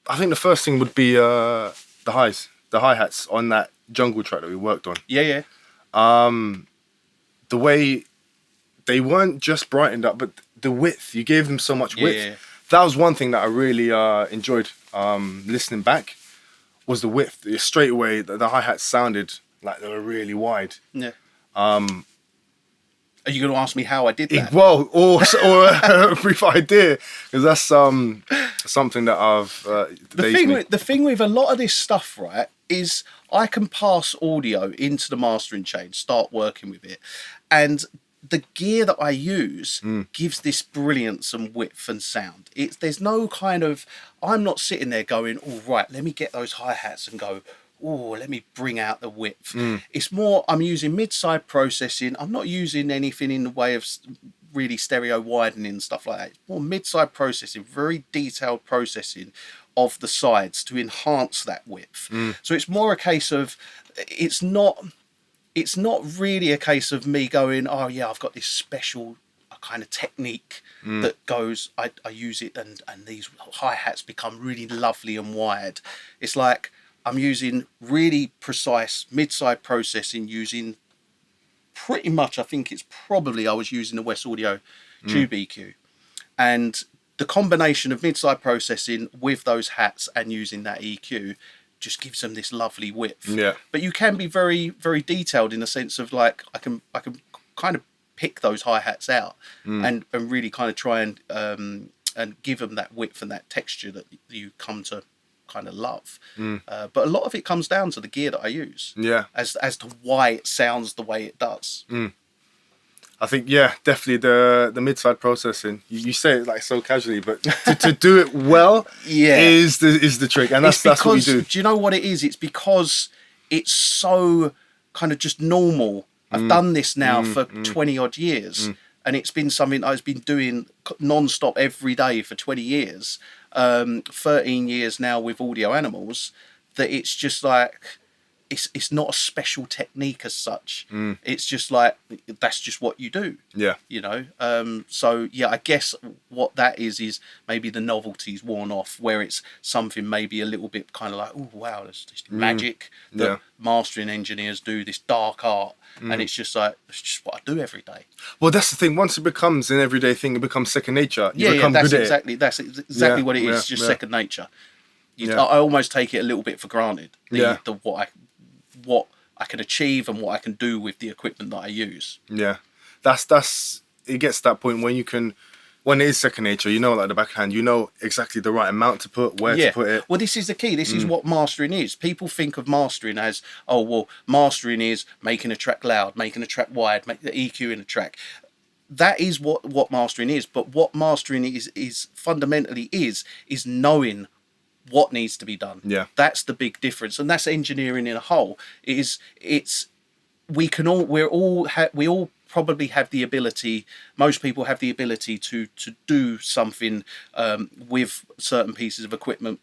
I think the first thing would be the hi-hats on that jungle track that we worked on. Yeah. The way they weren't just brightened up, but the width, you gave them so much width. Yeah. That was one thing that I really enjoyed listening back, was the width. Straight away, the hi-hats sounded like they were really wide. Yeah. Are you going to ask me how I did that? Well, or a brief idea, because that's something that I've. The thing with a lot of this stuff, right, is I can pass audio into the mastering chain, start working with it, and the gear that I use gives this brilliance and width and sound. There's no kind of, I'm not sitting there going, all right, let me get those hi-hats and go, oh, let me bring out the width. It's more, I'm using mid-side processing. I'm not using anything in the way of really stereo widening and stuff like that. It's more mid-side processing, very detailed processing of the sides to enhance that width. So it's more a case of, it's not really a case of me going, oh yeah, I've got this special kind of technique that goes, I use it and these hi-hats become really lovely and wide. It's like I'm using really precise mid-side processing using pretty much, I think it's probably, I was using the West Audio Tube EQ. And the combination of mid-side processing with those hats and using that EQ just gives them this lovely width. Yeah. But you can be very, very detailed in the sense of like I can kind of pick those hi-hats out and really kind of try and give them that width and that texture that you come to kind of love. But a lot of it comes down to the gear that I use. Yeah. As to why it sounds the way it does. I think, yeah, definitely the mid-side processing. You say it like so casually, but to do it well is the trick, and that's what you do. Do you know what it is? It's because it's so kind of just normal. I've done this now for 20 odd years, and it's been something I've been doing non-stop every day for 20 years, 13 years now with Audio Animals, that it's just like, it's not a special technique as such. It's just like, that's just what you do. Yeah. You know? So yeah, I guess what that is maybe the novelty's worn off, where it's something maybe a little bit kind of like, oh wow, there's this magic that mastering engineers do, this dark art. And it's just like, it's just what I do every day. Well, that's the thing. Once it becomes an everyday thing, it becomes second nature. That's exactly what it is. Just second nature. I almost take it a little bit for granted. What I can achieve and what I can do with the equipment that I use. Yeah, that's it gets to that point when you can, when it is second nature, you know, like the backhand, you know exactly the right amount to put, where to put it. Well, this is the key. This is what mastering is. People think of mastering as, oh, well, mastering is making a track loud, making a track wide, make the EQ in a track. That is what mastering is. But what mastering is fundamentally is knowing what needs to be done. Yeah, that's the big difference, and that's engineering in a whole. We all probably have the ability. Most people have the ability to do something with certain pieces of equipment,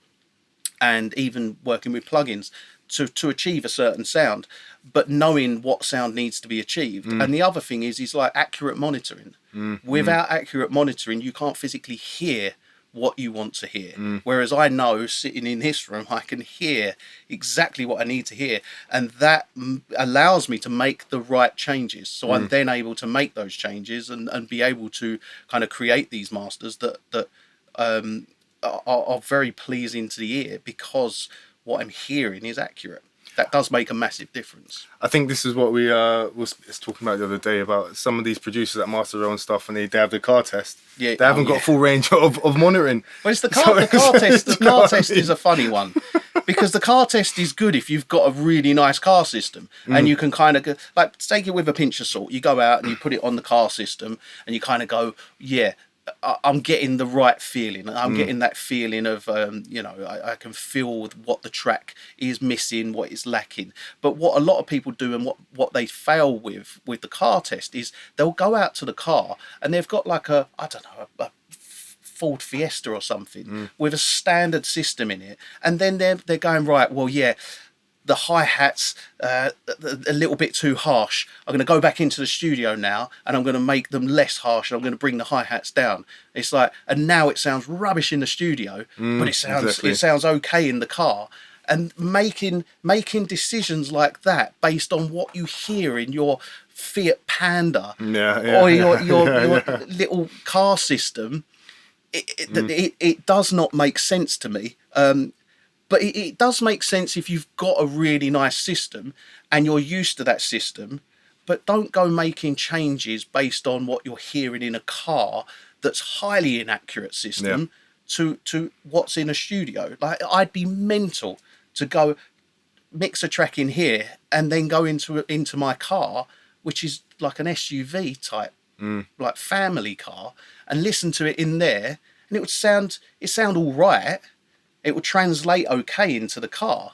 and even working with plugins to achieve a certain sound. But knowing what sound needs to be achieved, and the other thing is like accurate monitoring. Without accurate monitoring, you can't physically hear what you want to hear. Whereas I know, sitting in this room, I can hear exactly what I need to hear, and that allows me to make the right changes. So I'm then able to make those changes and be able to kind of create these masters that are very pleasing to the ear, because what I'm hearing is accurate. That does make a massive difference. I think this is what we was talking about the other day, about some of these producers that master their own stuff, and they have the car test. Yeah, they haven't got full range of monitoring. Well, it's the car test. The car test is a funny one, because the car test is good if you've got a really nice car system, and you can kind of go, like, take it with a pinch of salt. You go out and you put it on the car system, and you kind of go, yeah, I'm getting the right feeling. I'm getting that feeling of, I can feel what the track is missing, what is lacking. But what a lot of people do, and what they fail with the car test, is they'll go out to the car and they've got like a Ford Fiesta or something with a standard system in it. And then they're going, right, well, yeah, the hi-hats a little bit too harsh. I'm going to go back into the studio now and I'm going to make them less harsh and I'm going to bring the hi-hats down. It's like, and now it sounds rubbish in the studio, but it sounds okay in the car. And making decisions like that based on what you hear in your Fiat Panda or your little car system, it does not make sense to me. But it does make sense if you've got a really nice system and you're used to that system, but don't go making changes based on what you're hearing in a car that's highly inaccurate system to what's in a studio. Like, I'd be mental to go mix a track in here and then go into my car, which is like an SUV type, like family car, and listen to it in there, and it sound all right. It will translate okay into the car,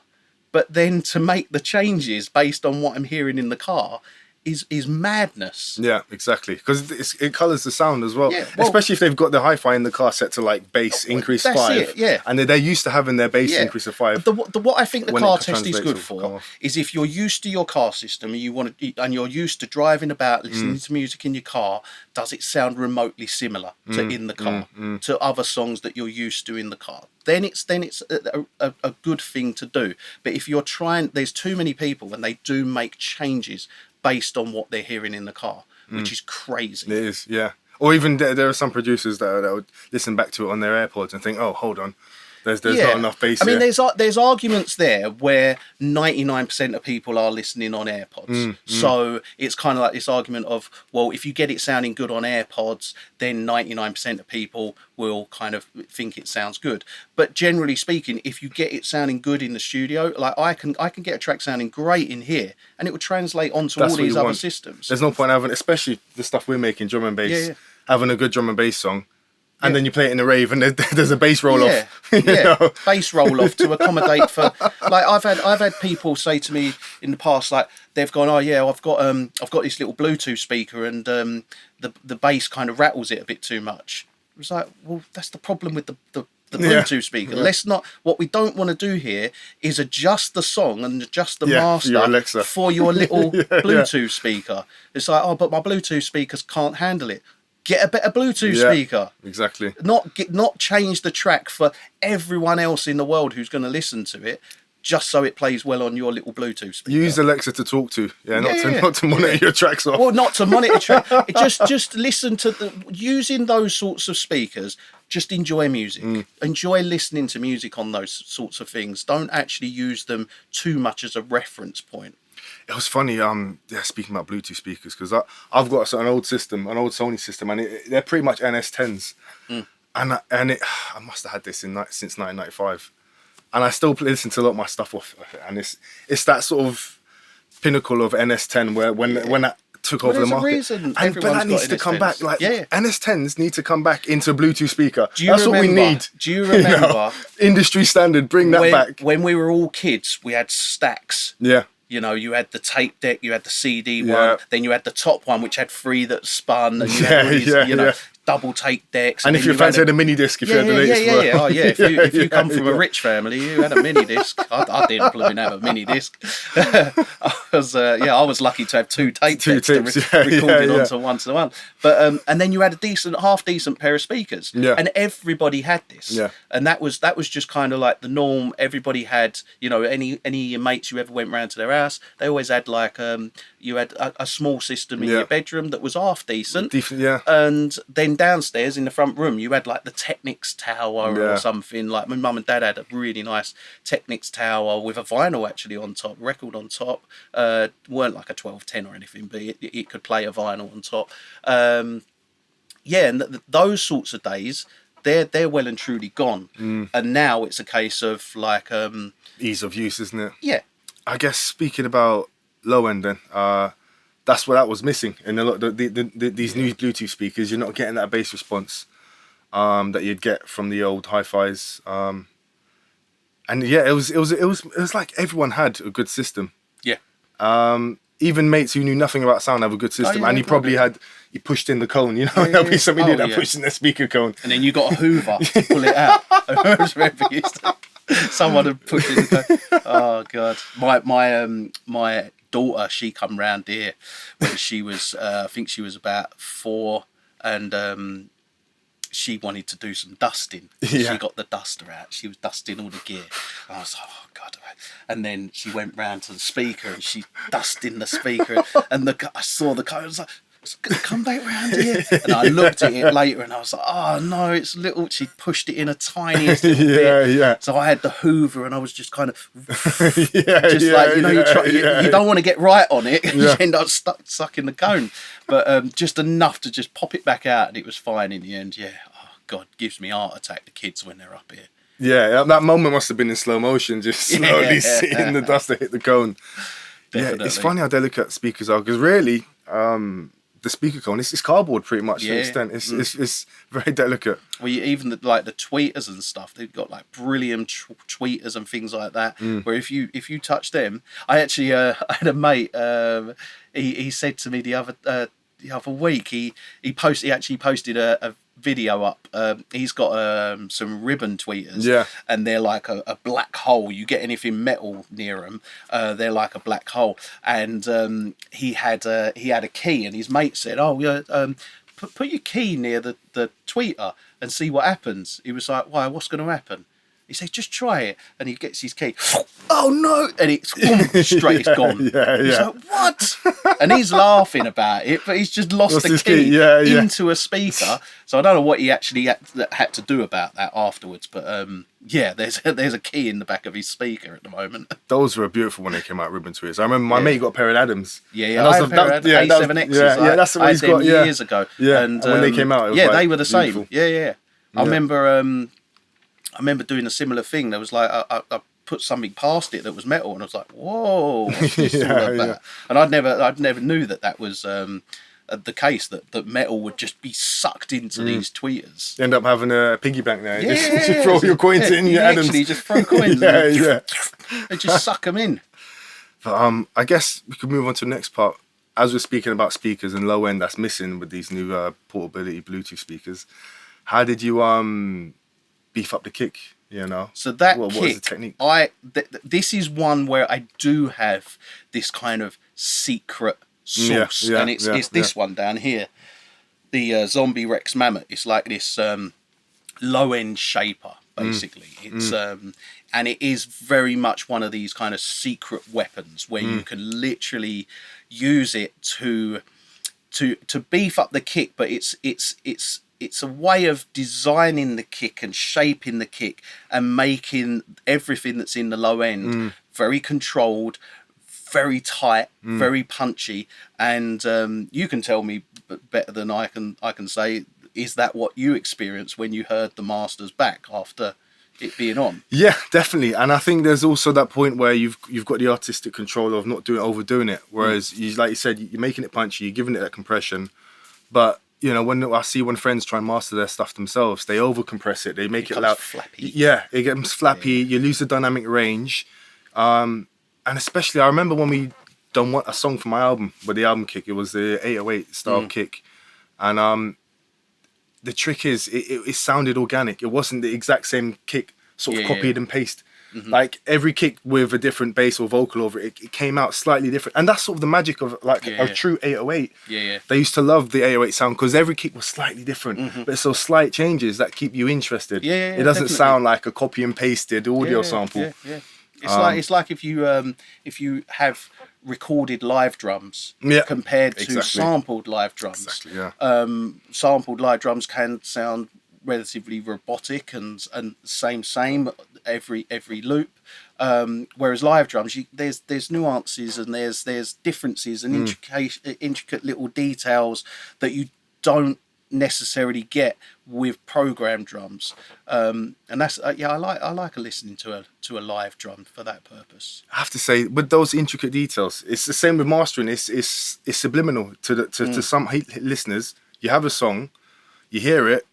but then to make the changes based on what I'm hearing in the car is madness. Yeah, exactly. Because it colours the sound as well. Especially if they've got the hi-fi in the car set to like bass increase 5. And they're used to having their bass increase of 5. What I think the car test is good for is if you're used to your car system and you're used to driving about, listening to music in your car, does it sound remotely similar to in the car, to other songs that you're used to in the car? Then it's a good thing to do. But if you're trying, there's too many people and they do make changes based on what they're hearing in the car, which is crazy. It is, yeah. Or even there are some producers that would listen back to it on their AirPods and think, oh, hold on, there's not enough bass. I mean, there's arguments there where 99% of people are listening on AirPods. So it's kind of like this argument of, well, if you get it sounding good on AirPods, then 99% of people will kind of think it sounds good. But generally speaking, if you get it sounding good in the studio, like I can get a track sounding great in here, and it would translate onto all these other systems. There's no point having, especially the stuff we're making, drum and bass, having a good drum and bass song. And then you play it in a rave, and there's a bass roll off. Bass roll off to accommodate for. Like I've had people say to me in the past, like they've gone, oh yeah, I've got this little Bluetooth speaker, and the bass kind of rattles it a bit too much. It was like, well, that's the problem with the Bluetooth speaker. Let's not. What we don't want to do here is adjust the song and adjust the master for your little Bluetooth speaker. It's like, oh, but my Bluetooth speakers can't handle it. Get a better Bluetooth speaker. Exactly. Not change the track for everyone else in the world who's going to listen to it, just so it plays well on your little Bluetooth speaker. Use Alexa to talk to, not to monitor your tracks off. Well, not to monitor track. Just listen to using those sorts of speakers. Just enjoy music. Enjoy listening to music on those sorts of things. Don't actually use them too much as a reference point. It was funny, speaking about Bluetooth speakers, because I've got an old system, an old Sony system, and they're pretty much NS10s. And I must have had this since 1995. And I still listen to a lot of my stuff off of it. And it's that sort of pinnacle of NS10 where when that took over the market. But that needs to come back. Like NS10s need to come back into a Bluetooth speaker. That's what we need. Do you remember? Industry standard, bring that back. When we were all kids, we had stacks. Yeah. You know, you had the tape deck, you had the CD one, then you had the top one, which had 3 that spun, and you had all these, double tape decks. And if you fancy a mini disc, if you had the latest one. Oh, yeah. If you come from a rich family, you had a mini disc. I didn't blooming have a mini disc. I was lucky to have 2 tape decks recorded onto one. But and then you had a half decent pair of speakers, and everybody had this. Yeah. And that was just kind of like the norm. Everybody had, any of your mates you ever went round to their house, they always had like you had a small system in your bedroom that was half decent. And then downstairs in the front room you had like the Technics tower or something. Like my mum and dad had a really nice Technics tower with a vinyl actually on top, record on top. Weren't like a 1210 or anything, but it could play a vinyl on top. And those sorts of days, they're well and truly gone. And now it's a case of like ease of use, isn't it? Yeah. I guess speaking about low end, then that's what that was missing in a lot of these new Bluetooth speakers. You're not getting that bass response that you'd get from the old hi-fis. And it was like everyone had a good system. Yeah. even mates who knew nothing about sound have a good system, and he probably he pushed in the cone. You know, there'll be some idiot that pushed in the speaker cone, and then you got a Hoover to pull it out. Someone had pushed in the cone. Oh god, my daughter, she come round here when she was I think she was about 4, and she wanted to do some dusting. Yeah. She got the duster out. She was dusting all the gear. And I was like, oh god. And then she went round to the speaker and she dusting the speaker. And I saw the car. I was like, come back round here. And I looked at it later and I was like, oh no, it's little. She pushed it in a tiniest little bit. Yeah. So I had the Hoover and I was just kind of you don't want to get right on it. You end up stuck in the cone. But just enough to just pop it back out and it was fine in the end. Yeah. Oh god, gives me heart attack, the kids when they're up here. Yeah, that moment must have been in slow motion, just slowly seeing the duster hit the cone. Definitely. Yeah, it's funny how delicate speakers are, because really, the speaker cone, it's cardboard pretty much to an extent. It's very delicate. Well, even the tweeters and stuff, they've got like brilliant tweeters and things like that. Where if you touch them, I actually I had a mate. He said to me the other week, he actually posted a video up. He's got some ribbon tweeters, and they're like a black hole. You get anything metal near them, they're like a black hole. And he had a key, and his mate said, "Oh yeah, put your key near the tweeter and see what happens." He was like, "Why? What's going to happen?" He says, "Just try it." And he gets his key. Oh no! And it's straight, it's gone. He's like, "What?" And he's laughing about it, but he's just lost the key into a speaker. So I don't know what he actually had to do about that afterwards. But there's a key in the back of his speaker at the moment. Those were beautiful when they came out, ribbon tweeters. I remember my mate got a pair of Adams. I had a pair of A7Xs. That's what he's got. Years ago. Yeah, and when they came out, it was they were the beautiful. same. I remember doing a similar thing. There was like I put something past it that was metal, and I was like, "Whoa, what's this all about?" And I'd never knew that was the case, that metal would just be sucked into these tweeters. You end up having a piggy bank there. Just throw your coins in. You actually just throw coins. They just suck them in. But I guess we could move on to the next part. As we're speaking about speakers and low end that's missing with these new portability Bluetooth speakers, how did you beef up the kick? So that what kick, is the technique? This is one where I do have this kind of secret sauce, and it's this one down here, the Zombie Rex Mammoth. It's like this low end shaper, basically. It's and it is very much one of these kind of secret weapons where you can literally use it to beef up the kick, but it's a way of designing the kick and shaping the kick and making everything that's in the low end very controlled, very tight, very punchy. And you can tell me better than I can say, is that what you experienced when you heard the Masters back after it being on? Yeah, definitely. And I think there's also that point where you've got the artistic control of not overdoing it. Whereas like you said, you're making it punchy, you're giving it that compression, but when friends try and master their stuff themselves, they over compress it. They make it loud. Flappy. Yeah, it gets flappy. You lose the dynamic range. And especially, I remember when we done a song for my album, with the album kick, it was the 808 style kick. And the trick is, it sounded organic. It wasn't the exact same kick, sort of copied and pasted. Like every kick with a different bass or vocal over it, it came out slightly different. And that's sort of the magic of a true 808. They used to love the 808 sound because every kick was slightly different. But it's those slight changes that keep you interested. It doesn't sound like a copy and pasted audio sample. It's like if you have recorded live drums compared to sampled live drums. Sampled live drums can sound relatively robotic and same every loop, whereas live drums, there's nuances and there's differences and intricate little details that you don't necessarily get with programmed drums, and that's I like listening to a live drum for that purpose. I have to say, with those intricate details, it's the same with mastering. It's subliminal to some listeners. You have a song, you hear it,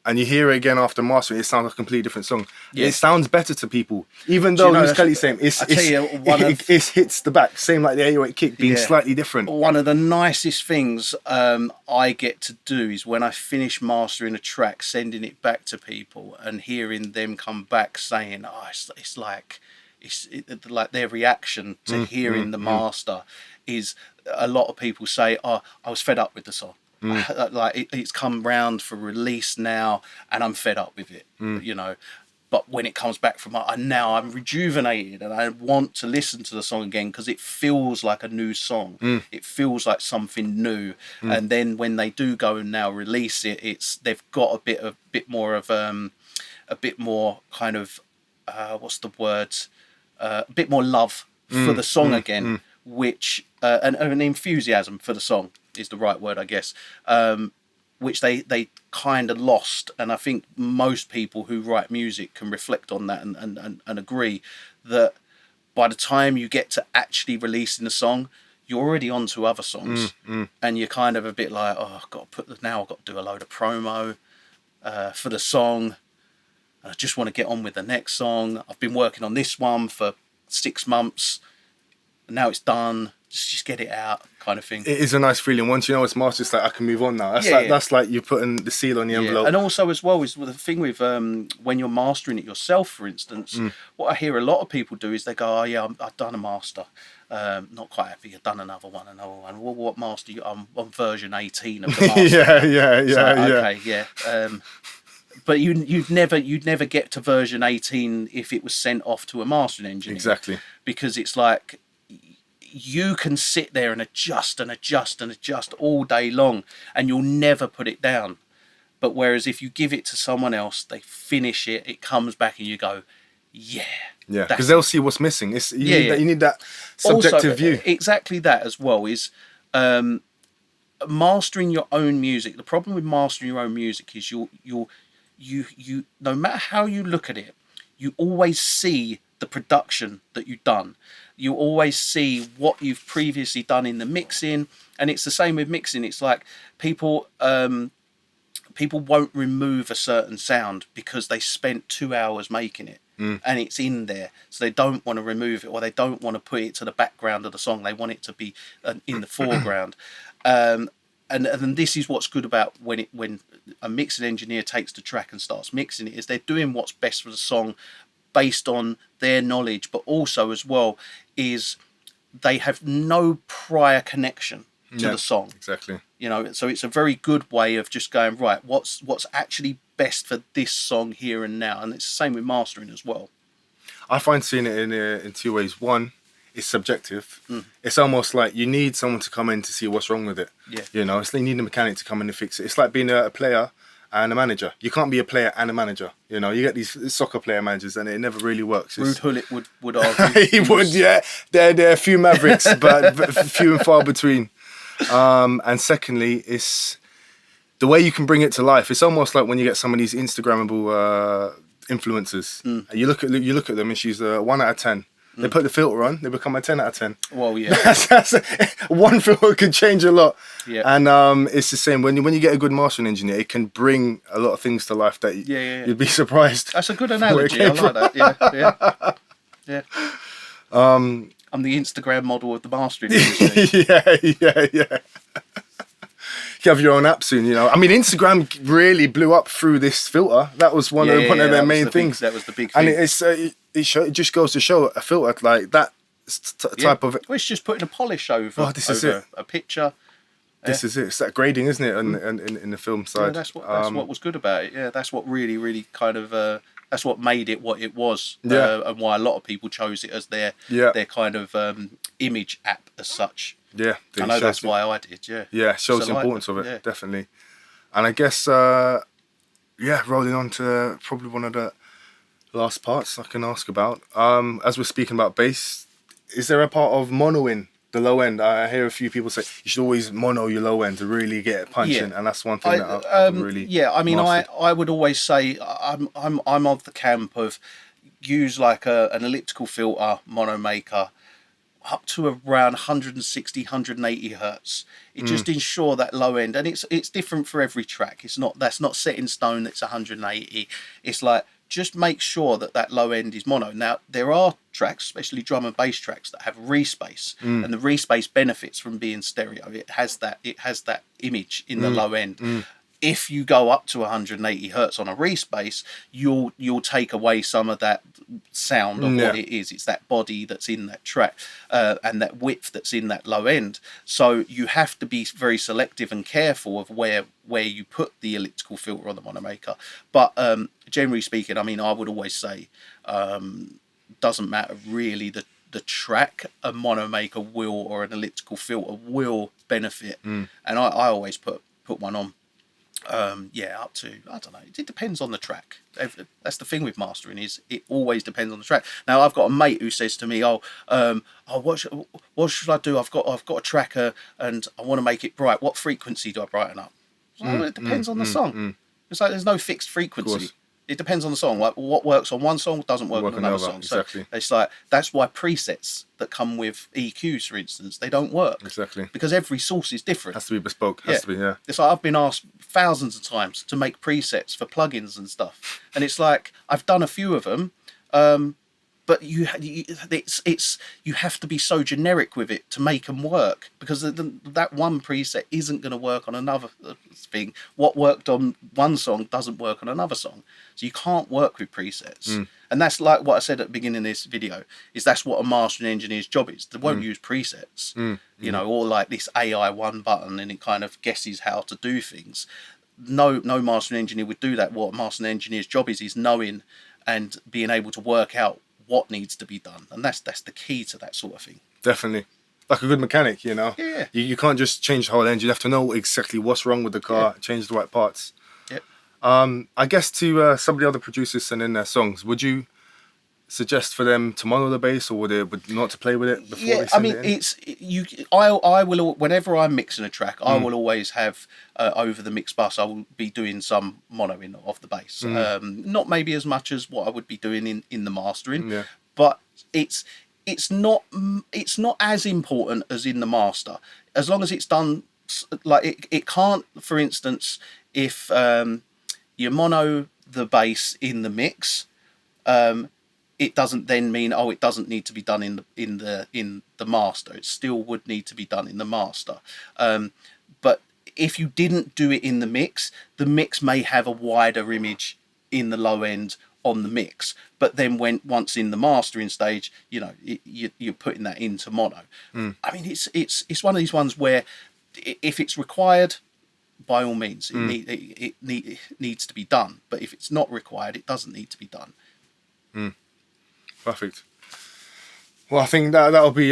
and you hear it again after mastering, it sounds like a completely different song. Yeah. It sounds better to people, even though Luis Kelly's saying it hits the back, same like the 808 kick being slightly different. One of the nicest things I get to do is when I finish mastering a track, sending it back to people and hearing them come back saying, "Oh, it's like their reaction to hearing the master is." A lot of people say, "Oh, I was fed up with the song." Like it's come round for release now and I'm fed up with it, you know. But when it comes back from now I'm rejuvenated and I want to listen to the song again because it feels like a new song. It feels like something new. And then when they do go and now release it, they've got a bit more kind of what's the word, a bit more love for the song again, which and an enthusiasm for the song is the right word, I guess, which they kind of lost. And I think most people who write music can reflect on that and agree that by the time you get to actually releasing the song, you're already on to other songs, and you're kind of a bit like, oh, I've got to do a load of promo for the song. I just want to get on with the next song. I've been working on this one for 6 months, and now it's done. Just get it out, kind of thing. It is a nice feeling. Once you know it's mastered, it's like I can move on now. That's like you're putting the seal on the envelope. And also as well is the thing with when you're mastering it yourself, for instance, what I hear a lot of people do is they go, "Oh yeah, I've done a master. Not quite happy. I've done another one. Well, what master? I'm on version 18 of the master." Okay. But you'd never get to version 18 if it was sent off to a mastering engineer. Exactly. Because it's like you can sit there and adjust all day long and you'll never put it down. But whereas if you give it to someone else, they finish it, it comes back and you go, yeah. Yeah, because they'll see what's missing. You need that subjective view. Exactly that as well is mastering your own music. The problem with mastering your own music is you no matter how you look at it, you always see the production that you've done. You always see what you've previously done in the mixing, and it's the same with mixing. It's like people won't remove a certain sound because they spent 2 hours making it, and it's in there, so they don't want to remove it, or they don't want to put it to the background of the song. They want it to be in the foreground. And this is what's good about when a mixing engineer takes the track and starts mixing it, is they're doing what's best for the song based on their knowledge, but also as well is they have no prior connection to the song. Exactly. You know, so it's a very good way of just going, right, what's actually best for this song here and now. And it's the same with mastering as well. I find seeing it in two ways. One, it's subjective. It's almost like you need someone to come in to see what's wrong with it. Yeah. You know, it's like you need a mechanic to come in and fix it. It's like being a player and a manager. You can't be a player and a manager. You know, you get these soccer player managers and it never really works. Ruud Gullit would argue. He would, yeah. There are a few mavericks, but few and far between. And secondly, it's the way you can bring it to life. It's almost like when you get some of these Instagrammable influencers. You look at them and she's a 1 out of 10. They put the filter on, they become a 10 out of 10. Well, yeah. One filter could change a lot. Yeah. And it's the same. When you get a good mastering engineer, it can bring a lot of things to life that you'd be surprised. That's a good analogy. I like that. Yeah. I'm the Instagram model of the mastering industry. Yeah. You have your own app soon, you know. I mean, Instagram really blew up through this filter. That was one of their main things. That was the big thing. And it just goes to show a filter like that type of. Well, it's just putting a polish over a picture. This is it. It's that grading, isn't it? In the film side. Yeah, that's what was good about it. Yeah, that's what really kind of. That's what made it what it was. And why a lot of people chose it as their kind of image app as such. Yeah, I know that's why I did. Yeah. Yeah, shows the importance of it, definitely. And I guess, rolling on to probably one of the last parts I can ask about. As we're speaking about bass, is there a part of monoing the low end? I hear a few people say you should always mono your low end to really get it punching, and that's one thing that I really. Yeah, I mean, I would always say I'm of the camp of use like an elliptical filter mono maker. up to around 160, 180 hertz. It just ensure that low end, and it's different for every track. That's not set in stone. It's 180. It's like, just make sure that low end is mono. Now, there are tracks, especially drum and bass tracks, that have respace, and the respace benefits from being stereo. It has that image in the low end. If you go up to 180 hertz on a respace, you'll take away some of that sound of what it is. It's that body that's in that track, and that width that's in that low end. So you have to be very selective and careful of where you put the elliptical filter on the monomaker. But generally speaking, I mean, I would always say, doesn't matter really the track, a monomaker will, or an elliptical filter will benefit. And I always put one on. Up to, I don't know, it depends on the track. That's the thing with mastering, is it always depends on the track. Now, I've got a mate who says to me, what should I do? I've got a tracker and I want to make it bright. What frequency do I brighten up? Well, it depends on the song. It's like there's no fixed frequency. It depends on the song. Like, what works on one song doesn't work on another song. Exactly. So it's like, that's why presets that come with EQs, for instance, they don't work. Exactly. Because every source is different. Has to be bespoke. Has to be, yeah. It's like, I've been asked thousands of times to make presets for plugins and stuff, and it's like, I've done a few of them, but you have to be so generic with it to make them work, because that one preset isn't going to work on another thing. What worked on one song doesn't work on another song, so you can't work with presets. And that's like what I said at the beginning of this video, is that's what a mastering engineer's job is. They won't use presets, you know, or like this AI one button and it kind of guesses how to do things. No mastering engineer would do that. What a mastering engineer's job is knowing and being able to work out what needs to be done, and that's the key to that sort of thing. Definitely, like a good mechanic, you know. Yeah. You can't just change the whole engine. You have to know exactly what's wrong with the car, change the right parts. Yep. I guess to some of the other producers sending their songs, would you suggest for them to mono the bass, or would not to play with it before they send it in? I will, whenever I'm mixing a track, I will always have over the mix bus, I will be doing some monoing of the bass. Not maybe as much as what I would be doing in the mastering, but it's not as important as in the master, as long as it's done. Like, it can't, for instance, if you mono the bass in the mix, it doesn't then mean, it doesn't need to be done in the master. It still would need to be done in the master. But if you didn't do it in the mix may have a wider image in the low end on the mix. But then once in the mastering stage, you know, you're putting that into mono. I mean, it's one of these ones where if it's required, by all means, it needs to be done. But if it's not required, it doesn't need to be done. Perfect. Well, I think that'll be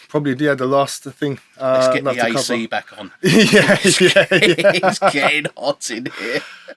probably the last thing. Let's get the AC back on. yeah. It's getting hot in here.